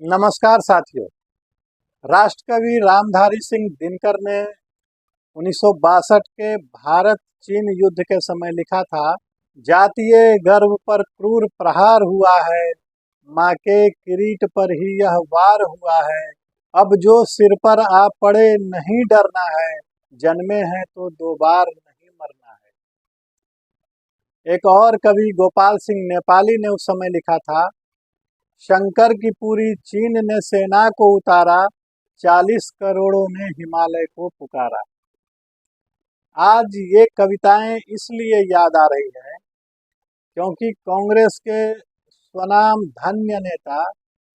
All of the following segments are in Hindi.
नमस्कार साथियों। राष्ट्रकवि रामधारी सिंह दिनकर ने 1962 के भारत चीन युद्ध के समय लिखा था, जातीय गर्व पर क्रूर प्रहार हुआ है, माँ के किरीट पर ही यह वार हुआ है। अब जो सिर पर आ पड़े नहीं डरना है, जन्मे हैं तो दो बार नहीं मरना है। एक और कवि गोपाल सिंह नेपाली ने उस समय लिखा था, शंकर की पूरी चीन ने सेना को उतारा, 40 करोड़ों ने हिमालय को पुकारा। आज ये कविताएं इसलिए याद आ रही हैं क्योंकि कांग्रेस के स्वनाम धन्य नेता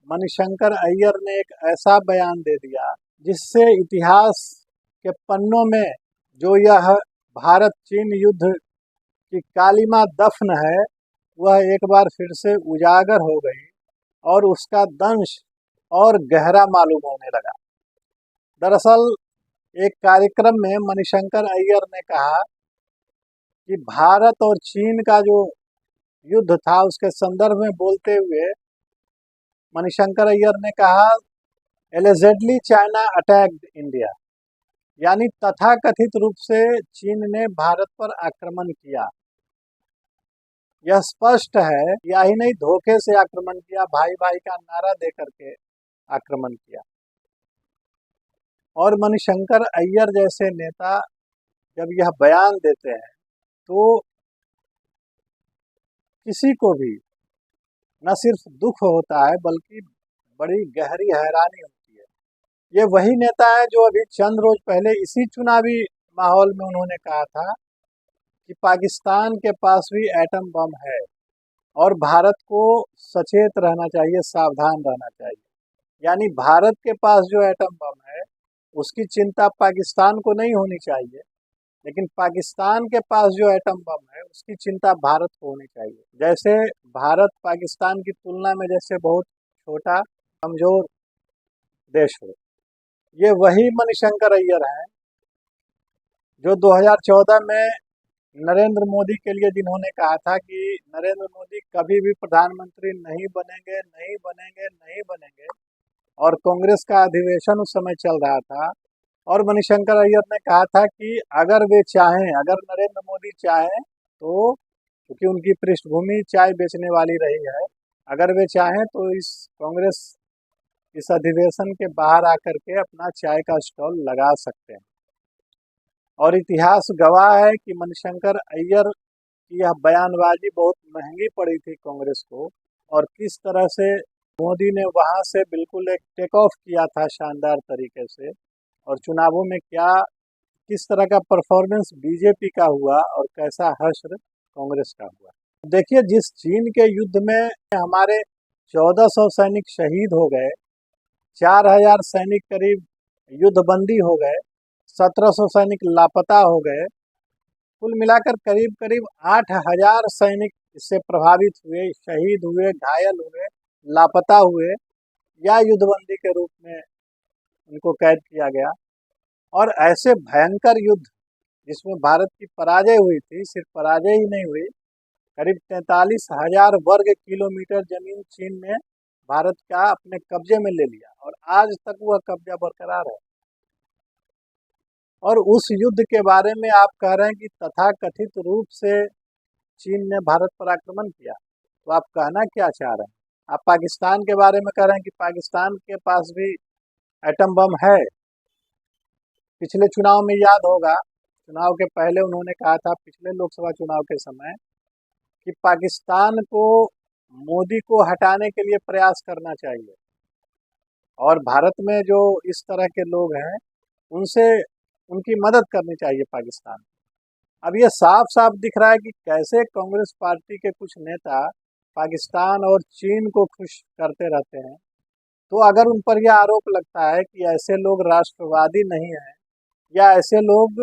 मणिशंकर अय्यर ने एक ऐसा बयान दे दिया जिससे इतिहास के पन्नों में जो यह भारत चीन युद्ध की कालिमा दफन है, वह एक बार फिर से उजागर हो गई और उसका दंश और गहरा मालूम होने लगा। दरअसल एक कार्यक्रम में मणिशंकर अय्यर ने कहा कि भारत और चीन का जो युद्ध था उसके संदर्भ में बोलते हुए मणिशंकर अय्यर ने कहा, एलिजेडली चाइना अटैक्ड इंडिया, यानी तथाकथित रूप से चीन ने भारत पर आक्रमण किया। यह स्पष्ट है, या ही नहीं धोखे से आक्रमण किया, भाई भाई का नारा दे करके आक्रमण किया। और मणिशंकर अय्यर जैसे नेता जब यह बयान देते हैं तो किसी को भी न सिर्फ दुख होता है बल्कि बड़ी गहरी हैरानी होती है। ये वही नेता है जो अभी चंद रोज पहले इसी चुनावी माहौल में उन्होंने कहा था कि पाकिस्तान के पास भी एटम बम है और भारत को सचेत रहना चाहिए, सावधान रहना चाहिए। यानी भारत के पास जो एटम बम है उसकी चिंता पाकिस्तान को नहीं होनी चाहिए, लेकिन पाकिस्तान के पास जो एटम बम है उसकी चिंता भारत को होनी चाहिए। जैसे भारत पाकिस्तान की तुलना में जैसे बहुत छोटा कमजोर देश हो। ये वही मणिशंकर अय्यर हैं जो 2014 में नरेंद्र मोदी के लिए जिन्होंने कहा था कि नरेंद्र मोदी कभी भी प्रधानमंत्री नहीं बनेंगे, नहीं बनेंगे, नहीं बनेंगे। और कांग्रेस का अधिवेशन उस समय चल रहा था और मणिशंकर अय्यर ने कहा था कि अगर वे चाहें, अगर नरेंद्र मोदी चाहें तो, क्योंकि उनकी पृष्ठभूमि चाय बेचने वाली रही है, अगर वे चाहें तो इस अधिवेशन के बाहर आकर के अपना चाय का स्टॉल लगा सकते हैं। और इतिहास गवाह है कि मणिशंकर अय्यर की यह बयानबाजी बहुत महंगी पड़ी थी कांग्रेस को, और किस तरह से मोदी ने वहां से बिल्कुल एक टेक ऑफ किया था शानदार तरीके से। और चुनावों में क्या किस तरह का परफॉर्मेंस बीजेपी का हुआ और कैसा हश्र कांग्रेस का हुआ। देखिए, जिस चीन के युद्ध में हमारे 1400 सैनिक शहीद हो गए, 4000 सैनिक करीब युद्धबंदी हो गए, 1700 सैनिक लापता हो गए, कुल मिलाकर करीब करीब 8000 सैनिक इससे प्रभावित हुए, शहीद हुए, घायल हुए, लापता हुए, या युद्धबंदी के रूप में उनको कैद किया गया। और ऐसे भयंकर युद्ध जिसमें भारत की पराजय हुई थी, सिर्फ पराजय ही नहीं हुई, करीब 43,000 वर्ग किलोमीटर जमीन चीन ने भारत का अपने कब्जे में ले लिया और आज तक वह कब्जा बरकरार है। और उस युद्ध के बारे में आप कह रहे हैं कि तथाकथित रूप से चीन ने भारत पर आक्रमण किया, तो आप कहना क्या चाह रहे हैं? आप पाकिस्तान के बारे में कह रहे हैं कि पाकिस्तान के पास भी एटम बम है। पिछले चुनाव में याद होगा, चुनाव के पहले उन्होंने कहा था, पिछले लोकसभा चुनाव के समय, कि पाकिस्तान को मोदी को हटाने के लिए प्रयास करना चाहिए और भारत में जो इस तरह के लोग हैं उनसे उनकी मदद करनी चाहिए पाकिस्तान। अब ये साफ साफ दिख रहा है कि कैसे कांग्रेस पार्टी के कुछ नेता पाकिस्तान और चीन को खुश करते रहते हैं। तो अगर उन पर यह आरोप लगता है कि ऐसे लोग राष्ट्रवादी नहीं हैं, या ऐसे लोग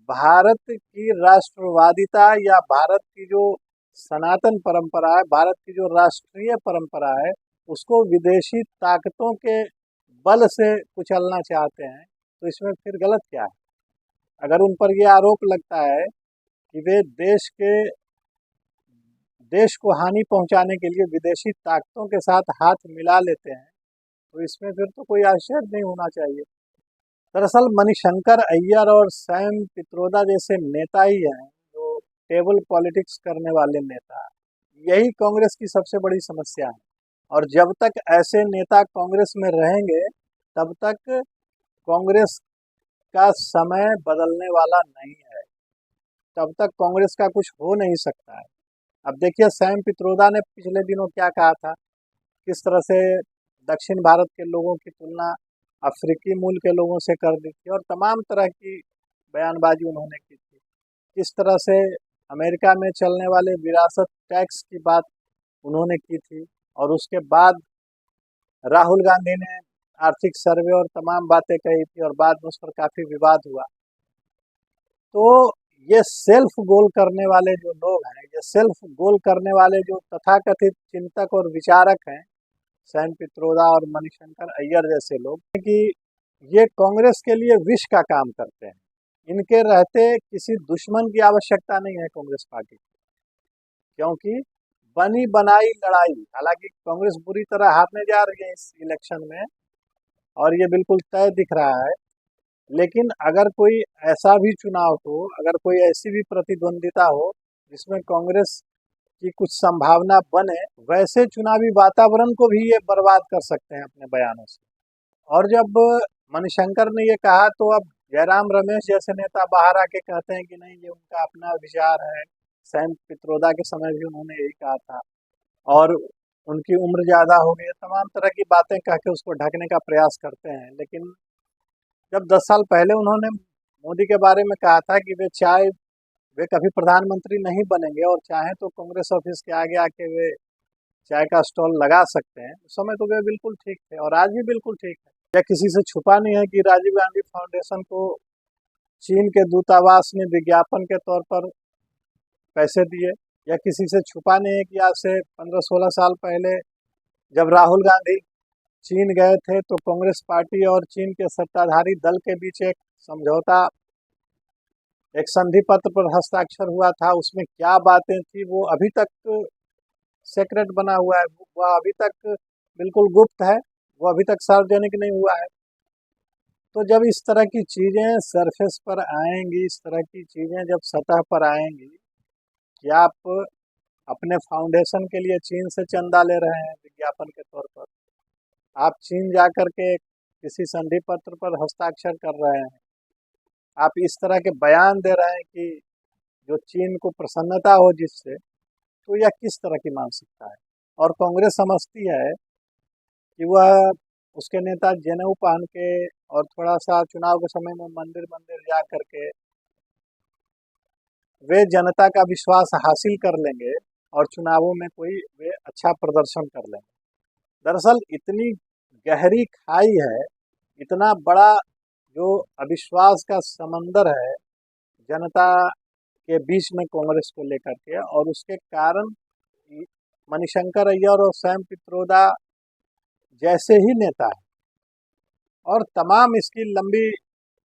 भारत की राष्ट्रवादिता या भारत की जो सनातन परंपरा है, भारत की जो राष्ट्रीय परंपरा है, उसको विदेशी ताकतों के बल से कुचलना चाहते हैं, तो इसमें फिर गलत क्या है? अगर उन पर यह आरोप लगता है कि वे देश को हानि पहुंचाने के लिए विदेशी ताकतों के साथ हाथ मिला लेते हैं, तो इसमें फिर तो कोई आश्चर्य नहीं होना चाहिए। दरअसल मणिशंकर अय्यर और सैम पित्रोदा जैसे नेता ही हैं जो टेबल पॉलिटिक्स करने वाले नेता। यही कांग्रेस की सबसे बड़ी समस्या है, और जब तक ऐसे नेता कांग्रेस में रहेंगे तब तक कांग्रेस का समय बदलने वाला नहीं है, तब तक कांग्रेस का कुछ हो नहीं सकता है। अब देखिए सैम पित्रोदा ने पिछले दिनों क्या कहा था, किस तरह से दक्षिण भारत के लोगों की तुलना अफ्रीकी मूल के लोगों से कर दी थी, और तमाम तरह की बयानबाजी उन्होंने की थी। किस तरह से अमेरिका में चलने वाले विरासत टैक्स की बात उन्होंने की थी, और उसके बाद राहुल गांधी ने आर्थिक सर्वे और तमाम बातें कही थी, और बाद में उस पर काफ़ी विवाद हुआ। तो ये सेल्फ गोल करने वाले जो लोग हैं, ये सेल्फ गोल करने वाले जो तथाकथित चिंतक और विचारक हैं, सैम पित्रोदा और मणिशंकर अय्यर जैसे लोग, कि ये कांग्रेस के लिए विष का काम करते हैं। इनके रहते किसी दुश्मन की आवश्यकता नहीं है कांग्रेस पार्टी की, क्योंकि बनी बनाई लड़ाई, हालांकि कांग्रेस बुरी तरह हारने जा रही है इस इलेक्शन में और ये बिल्कुल तय दिख रहा है, लेकिन अगर कोई ऐसा भी चुनाव हो, अगर कोई ऐसी भी प्रतिद्वंदिता हो जिसमें कांग्रेस की कुछ संभावना बने, वैसे चुनावी वातावरण को भी ये बर्बाद कर सकते हैं अपने बयानों से। और जब मणिशंकर ने ये कहा तो अब जयराम रमेश जैसे नेता बाहर आके कहते हैं कि नहीं, ये उनका अपना विचार है। सैम पित्रोदा के समय भी उन्होंने यही कहा था, और उनकी उम्र ज़्यादा हो गई है, तमाम तरह की बातें कह के उसको ढकने का प्रयास करते हैं। लेकिन जब 10 साल पहले उन्होंने मोदी के बारे में कहा था कि वे कभी प्रधानमंत्री नहीं बनेंगे और चाहें तो कांग्रेस ऑफिस के आगे आके वे चाय का स्टॉल लगा सकते हैं, उस समय तो वे बिल्कुल ठीक थे और आज भी बिल्कुल ठीक है। यह किसी से छुपा नहीं है कि राजीव गांधी फाउंडेशन को चीन के दूतावास ने विज्ञापन के तौर पर पैसे दिए। यह किसी से छुपा नहीं है कि आज से 15-16 साल पहले जब राहुल गांधी चीन गए थे तो कांग्रेस पार्टी और चीन के सत्ताधारी दल के बीच एक समझौता, एक संधि पत्र पर हस्ताक्षर हुआ था। उसमें क्या बातें थी वो अभी तक सेक्रेट बना हुआ है, वह अभी तक बिल्कुल गुप्त है, वो अभी तक सार्वजनिक नहीं हुआ है। तो जब इस तरह की चीज़ें सरफेस पर आएंगी, इस तरह की चीज़ें जब सतह पर आएंगी कि आप अपने फाउंडेशन के लिए चीन से चंदा ले रहे हैं विज्ञापन के तौर पर, आप चीन जाकर के किसी संधि पत्र पर हस्ताक्षर कर रहे हैं, आप इस तरह के बयान दे रहे हैं कि जो चीन को प्रसन्नता हो जिससे, तो यह किस तरह की मानसिकता है। और कांग्रेस समझती है कि वह उसके नेता जनेऊ पहन के और थोड़ा सा चुनाव के समय में मंदिर मंदिर जा करके वे जनता का विश्वास हासिल कर लेंगे और चुनावों में कोई वे अच्छा प्रदर्शन कर लेंगे। दरअसल इतनी गहरी खाई है, इतना बड़ा जो अविश्वास का समंदर है जनता के बीच में कांग्रेस को लेकर के, और उसके कारण मणिशंकर अय्यर और सैम पित्रोदा जैसे ही नेता है, और तमाम इसकी लंबी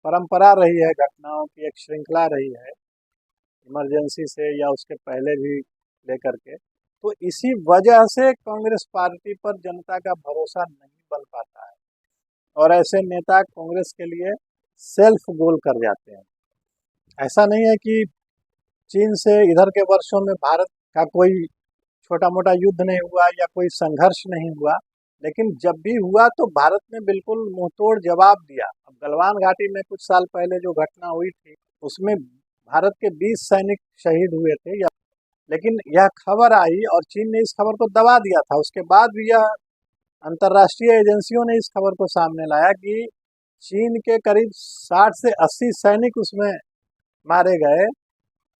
परंपरा रही है, घटनाओं की एक श्रृंखला रही है इमरजेंसी से या उसके पहले भी लेकर के, तो इसी वजह से कांग्रेस पार्टी पर जनता का भरोसा नहीं बन पाता है और ऐसे नेता कांग्रेस के लिए सेल्फ गोल कर जाते हैं। ऐसा नहीं है कि चीन से इधर के वर्षों में भारत का कोई छोटा मोटा युद्ध नहीं हुआ या कोई संघर्ष नहीं हुआ, लेकिन जब भी हुआ तो भारत ने बिल्कुल मुंहतोड़ जवाब दिया। अब गलवान घाटी में कुछ साल पहले जो घटना हुई थी उसमें भारत के 20 सैनिक शहीद हुए थे, लेकिन यह खबर आई और चीन ने इस खबर को दबा दिया था। उसके बाद भी यह अंतर्राष्ट्रीय एजेंसियों ने इस खबर को सामने लाया कि चीन के करीब 60 से 80 सैनिक उसमें मारे गए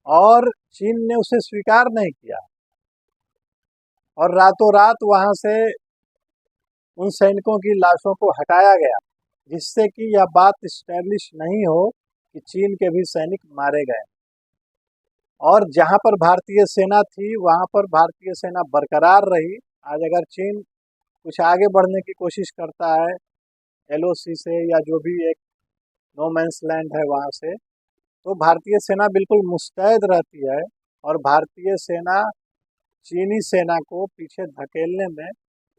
और चीन ने उसे स्वीकार नहीं किया, और रातों रात वहां से उन सैनिकों की लाशों को हटाया गया, जिससे कि यह बात स्टैब्लिश नहीं हो कि चीन के भी सैनिक मारे गए। और जहां पर भारतीय सेना थी वहां पर भारतीय सेना बरकरार रही। आज अगर चीन कुछ आगे बढ़ने की कोशिश करता है LOC से या जो भी एक नो मैंस लैंड है वहां से, तो भारतीय सेना बिल्कुल मुस्तैद रहती है और भारतीय सेना चीनी सेना को पीछे धकेलने में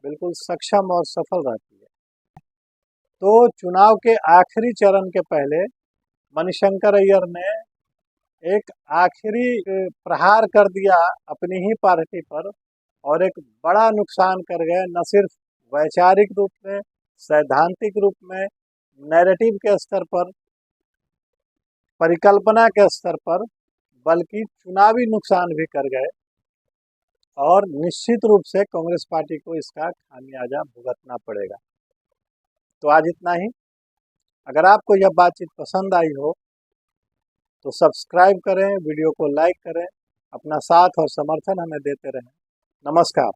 बिल्कुल सक्षम और सफल रहती है। तो चुनाव के आखिरी चरण के पहले मणिशंकर अय्यर ने एक आखिरी प्रहार कर दिया अपनी ही पार्टी पर और एक बड़ा नुकसान कर गए, न सिर्फ वैचारिक रूप में, सैद्धांतिक रूप में, नैरेटिव के स्तर पर, परिकल्पना के स्तर पर, बल्कि चुनावी नुकसान भी कर गए। और निश्चित रूप से कांग्रेस पार्टी को इसका खामियाजा भुगतना पड़ेगा। तो आज इतना ही। अगर आपको यह बातचीत पसंद आई हो तो सब्सक्राइब करें, वीडियो को लाइक करें, अपना साथ और समर्थन हमें देते रहें। नमस्कार।